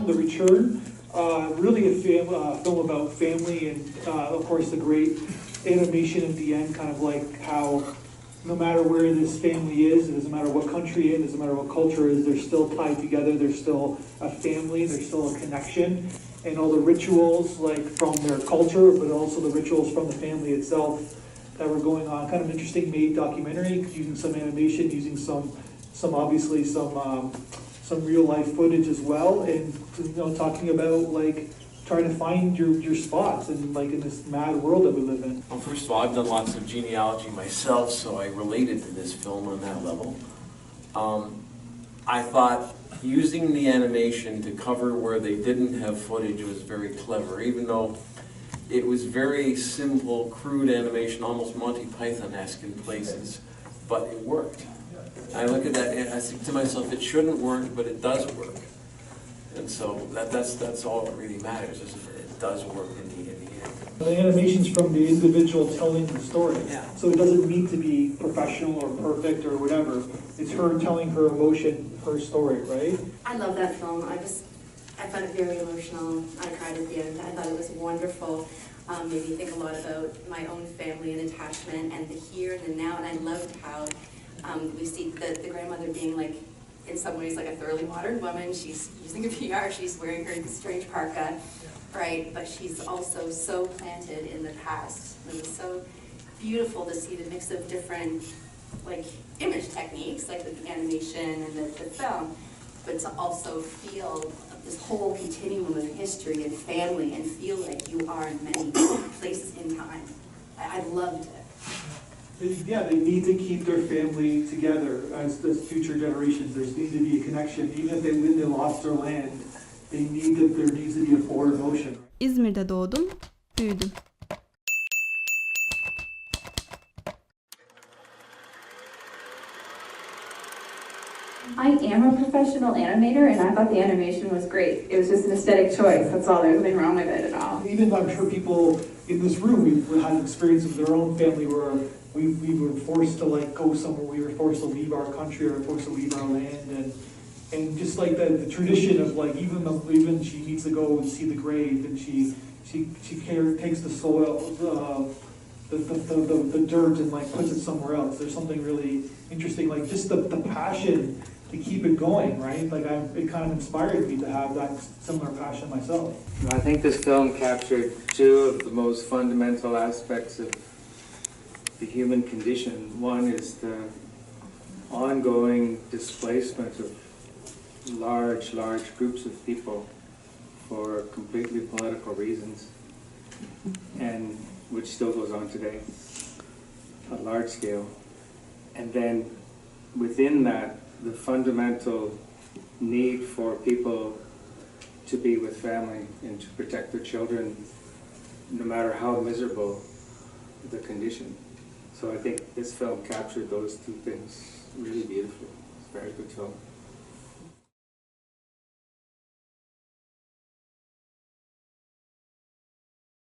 The Return, really a film about family and of course the great animation at the end, kind of like how no matter where this family is, it doesn't matter what country it is, it doesn't matter what culture it is, they're still tied together, they're still a family, there's still a connection, and all the rituals like from their culture, but also the rituals from the family itself that were going on. Kind of interesting made documentary, using some animation, using some obviously some real life footage as well, and talking about like trying to find your spots and like in this mad world that we live in. Well, first of all, I've done lots of genealogy myself, so I related to this film on that level. I thought using the animation to cover where they didn't have footage was very clever, even though it was very simple, crude animation, almost Monty Python-esque in places, but it worked. I look at that and I think to myself, it shouldn't work, but it does work. And so that's all that really matters, is it does work in the end. The animation's from the individual telling the story. Yeah. So it doesn't need to be professional or perfect or whatever. It's her telling her emotion, her story, right? I love that film. I found it very emotional. I cried at the end. I thought it was wonderful. Made me think a lot about my own family and attachment and the here and the now. And I loved how we see the grandmother being like, in some ways, like a thoroughly modern woman. She's using a PR, she's wearing her strange parka, right? But she's also so planted in the past. It was so beautiful to see the mix of different like image techniques, like the animation and the film, but to also feel this whole continuum of history and family and feel like you are in many places in time. I loved it. Yeah, they need to keep their family together as future generations. There needs to be a connection. Even if they lost their land, there needs to be a forward motion. İzmir'de doğdum, büyüdüm. I am a professional animator, and I thought the animation was great. It was just an aesthetic choice, that's all. There's nothing wrong with it at all. Even I'm sure people in this room, we've had experience of their own family where we were forced to like go somewhere, we were forced to leave our country or forced to leave our land, and just like the tradition of like even she needs to go and see the grave, and she takes the soil, the dirt and like puts it somewhere else. There's something really interesting, like just the passion to keep it going, right? Like it kind of inspired me to have that similar passion myself. I think this film captured two of the most fundamental aspects of the human condition. One is the ongoing displacement of large groups of people for completely political reasons, and which still goes on today at large scale. And then within that, the fundamental need for people to be with family and to protect their children, no matter how miserable the condition. So I think this film captured those two things really beautifully. It's a very good film.